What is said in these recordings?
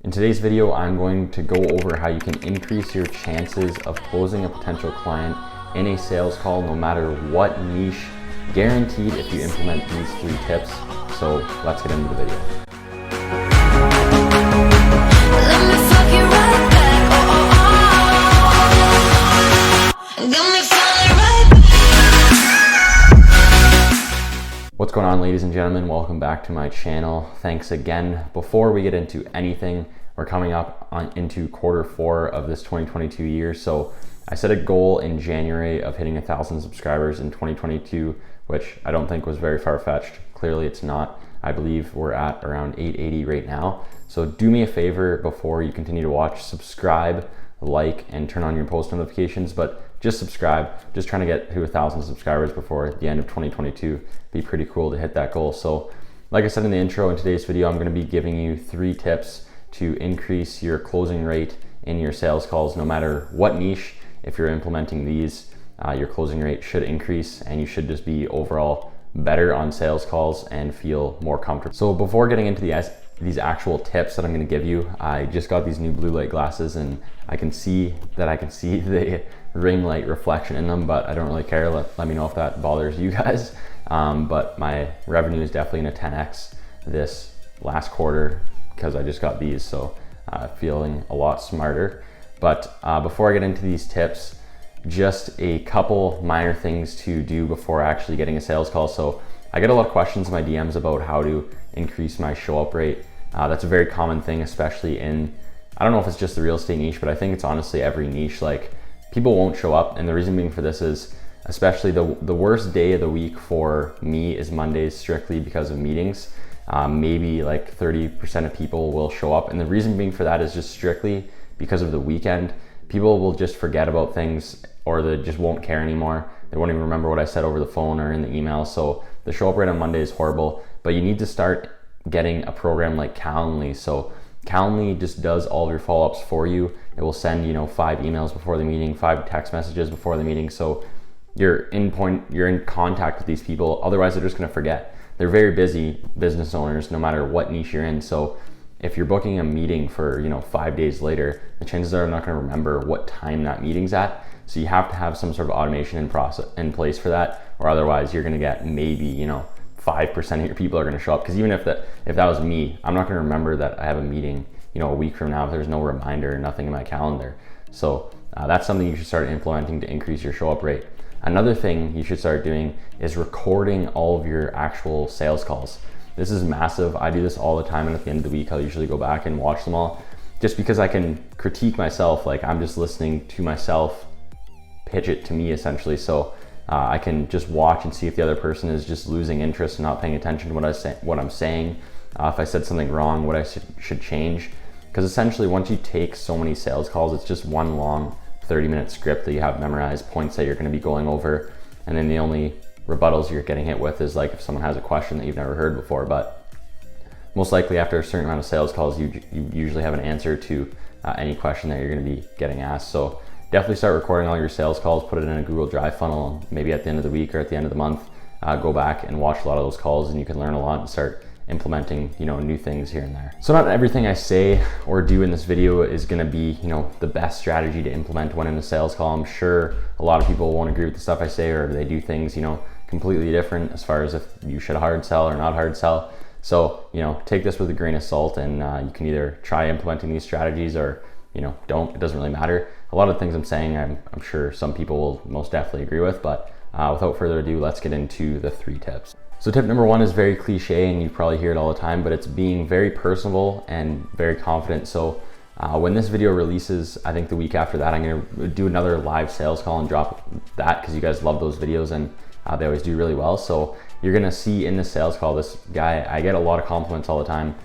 In today's video, I'm going to go over how you can increase your chances of closing a potential client in a sales call, no matter what niche, guaranteed if you implement these 3 tips. So let's get into the video. What's going on, ladies and gentlemen? Welcome back to my channel. Thanks again. Before we get into anything, we're coming up into Q4 of this 2022 year. So I set a goal in January of hitting 1,000 subscribers in 2022, which I don't think was very far-fetched. Clearly it's not. I believe we're at around 880 right now. So do me a favor before you continue to watch, subscribe, like, and turn on your post notifications, but just subscribe. Just trying to get to 1,000 subscribers before the end of 2022. Be pretty cool to hit that goal. So like I said in the intro, in today's video, I'm going to be giving you 3 tips to increase your closing rate in your sales calls. No matter what niche, if you're implementing these, your closing rate should increase and you should just be overall better on sales calls and feel more comfortable. So before getting into these actual tips that I'm going to give you, I just got these new blue light glasses and I can see the ring light reflection in them, but I don't really care. Let me know if that bothers you guys. But my revenue is definitely going to 10x this last quarter because I just got these, so feeling a lot smarter. But before I get into these tips, just a couple minor things to do before actually getting a sales call. So I get a lot of questions in my DMs about how to increase my show up rate. That's a very common thing, especially in, I don't know if it's just the real estate niche, but I think it's honestly every niche. Like, people won't show up, and the reason being for this is, especially the worst day of the week for me is Mondays, strictly because of meetings. Maybe like 30% of people will show up, and the reason being for that is just strictly because of the weekend. People will just forget about things, or they just won't care anymore. They won't even remember what I said over the phone or in the email. So the show up rate on Monday is horrible, but you need to start getting a program like Calendly. So Calendly just does all of your follow-ups for you. It will send, 5 emails before the meeting, 5 text messages before the meeting. So you're in contact with these people. Otherwise, they're just going to forget. They're very busy business owners, no matter what niche you're in. So if you're booking a meeting for, 5 days later, the chances are I'm not going to remember what time that meeting's at. So you have to have some sort of automation in place for that, or otherwise you're going to get maybe, 5% of your people are going to show up. Because even if that was me, I'm not going to remember that I have a meeting, a week from now if there's no reminder, nothing in my calendar. So that's something you should start implementing to increase your show up rate. Another thing you should start doing is recording all of your actual sales calls. This is massive. I do this all the time, and at the end of the week, I'll usually go back and watch them all, just because I can critique myself. Like, I'm just listening to myself pitch it to me, essentially. So I can just watch and see if the other person is just losing interest and not paying attention to what I'm saying. If I said something wrong, what I should change. Because essentially, once you take so many sales calls, it's just one long 30-minute script that you have memorized, points that you're going to be going over, and then the only rebuttals you're getting hit with is like if someone has a question that you've never heard before. But most likely after a certain amount of sales calls, you usually have an answer to any question that you're going to be getting asked. So definitely start recording all your sales calls, put it in a Google Drive funnel, and maybe at the end of the week or at the end of the month, go back and watch a lot of those calls, and you can learn a lot and start implementing, new things here and there. So not everything I say or do in this video is going to be, the best strategy to implement when in a sales call. I'm sure a lot of people won't agree with the stuff I say, or they do things, completely different as far as if you should hard sell or not hard sell. So, take this with a grain of salt, and you can either try implementing these strategies or, don't. It doesn't really matter. A lot of things I'm saying, I'm sure some people will most definitely agree with, but without further ado, let's get into the 3 tips. So tip number 1 is very cliche, and you probably hear it all the time, but it's being very personable and very confident. So when this video releases, I think the week after that, I'm going to do another live sales call and drop that, because you guys love those videos and they always do really well. So you're going to see in this sales call, this guy, I get a lot of compliments all the time,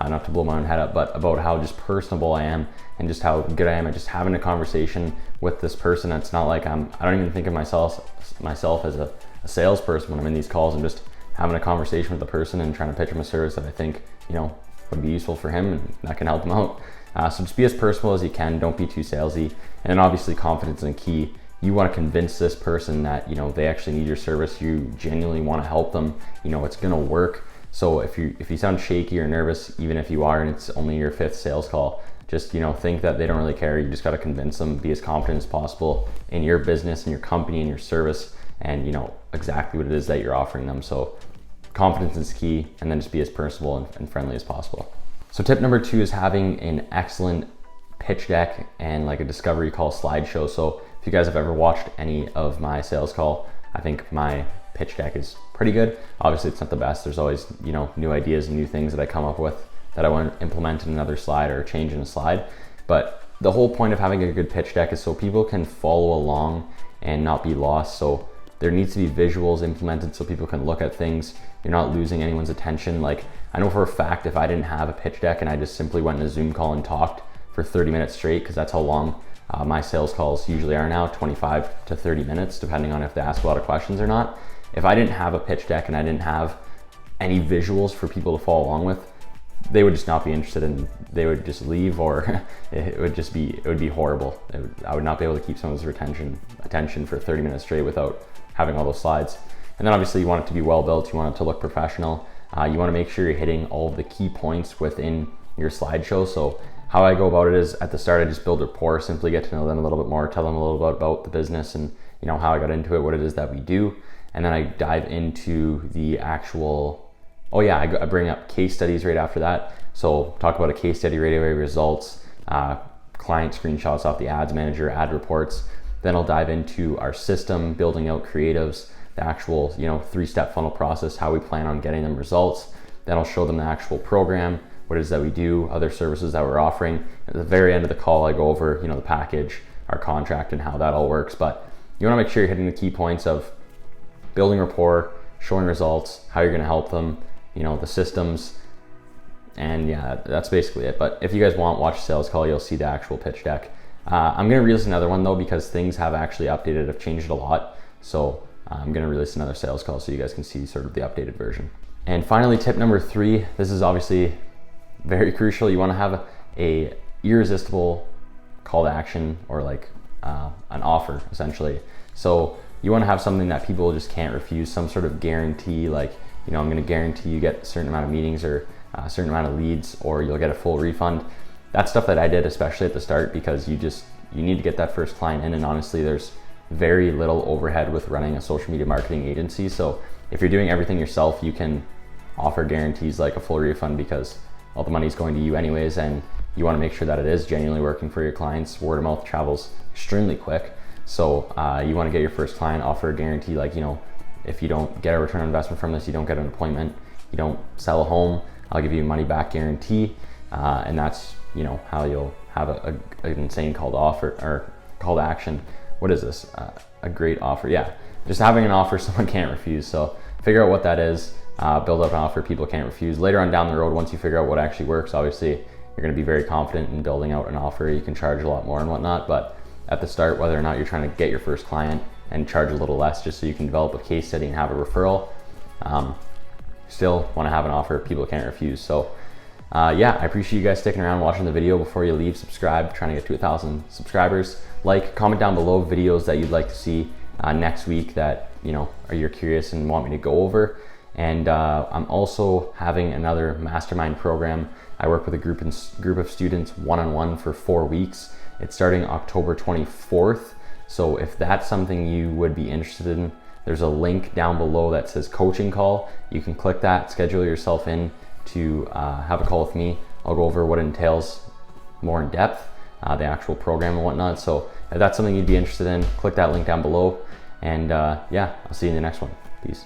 not to blow my own head up, but about how just personable I am and just how good I am at just having a conversation with this person. It's not like I don't even think of myself as a salesperson when I'm in these calls. I'm just having a conversation with the person and trying to pitch him a service that I think, would be useful for him and that can help him out. So just be as personal as you can. Don't be too salesy. And then obviously confidence is key. You want to convince this person that, they actually need your service. You genuinely want to help them. It's going to work. So if you sound shaky or nervous, even if you are and it's only your 5th sales call, just think that they don't really care. You just got to convince them, be as confident as possible in your business and your company and your service, and exactly what it is that you're offering them. So confidence is key, and then just be as personable and friendly as possible. So tip number 2 is having an excellent pitch deck and like a discovery call slideshow. So if you guys have ever watched any of my sales call, I think my pitch deck is pretty good. Obviously it's not the best. There's always, new ideas and new things that I come up with that I want to implement in another slide or change in a slide. But the whole point of having a good pitch deck is so people can follow along and not be lost. So there needs to be visuals implemented so people can look at things. You're not losing anyone's attention. Like, I know for a fact if I didn't have a pitch deck and I just simply went in a Zoom call and talked for 30 minutes straight, because that's how long my sales calls usually are now, 25 to 30 minutes, depending on if they ask a lot of questions or not. If I didn't have a pitch deck and I didn't have any visuals for people to follow along with, they would just not be interested, and they would just leave, or it would be horrible. I would not be able to keep someone's attention for 30 minutes straight without having all those slides. And then obviously you want it to be well built, you want it to look professional. You want to make sure you're hitting all of the key points within your slideshow. So how I go about it is, at the start I just build rapport, simply get to know them a little bit more, tell them a little bit about the business and how I got into it, what it is that we do. And then I dive into the actual, I bring up case studies right after that. So talk about a case study right away, results, client screenshots off the ads manager, ad reports. Then I'll dive into our system, building out creatives, the actual 3-step funnel process, how we plan on getting them results. Then I'll show them the actual program, what it is that we do, other services that we're offering. At the very end of the call, I go over the package, our contract, and how that all works. But you want to make sure you're hitting the key points of building rapport, showing results, how you're going to help them, the systems, and that's basically it. But if you guys watch a sales call, you'll see the actual pitch deck. I'm going to release another one though, because things have actually updated. I've changed it a lot. So I'm going to release another sales call so you guys can see sort of the updated version. And finally, tip number 3, this is obviously very crucial. You want to have a irresistible call to action, or like an offer essentially. So you want to have something that people just can't refuse, some sort of guarantee, like, I'm going to guarantee you get a certain amount of meetings or a certain amount of leads, or you'll get a full refund. That's stuff that I did, especially at the start, because you need to get that first client in. And honestly, there's very little overhead with running a social media marketing agency. So if you're doing everything yourself, you can offer guarantees like a full refund, because all the money's going to you anyways, and you want to make sure that it is genuinely working for your clients. Word of mouth travels extremely quick. So you want to get your first client, offer a guarantee, like, if you don't get a return on investment from this, you don't get an appointment, you don't sell a home, I'll give you a money back guarantee. And that's, how you'll have an insane call to action. What is this? A great offer. Yeah, just having an offer someone can't refuse. So figure out what that is, build up an offer people can't refuse. Later on down the road, once you figure out what actually works, obviously you're going to be very confident in building out an offer. You can charge a lot more and whatnot, but at the start, whether or not you're trying to get your first client and charge a little less just so you can develop a case study and have a referral, still want to have an offer people can't refuse. So I appreciate you guys sticking around, watching the video. Before you leave, subscribe, trying to get to 1,000 subscribers. Like, comment down below videos that you'd like to see next week that you're curious and want me to go over. And I'm also having another mastermind program. I work with a group of students one-on-one for 4 weeks. It's starting October 24th. So if that's something you would be interested in, there's a link down below that says coaching call. You can click that, schedule yourself in to have a call with me. I'll go over what it entails more in depth, the actual program and whatnot. So if that's something you'd be interested in, click that link down below. And I'll see you in the next one. Peace.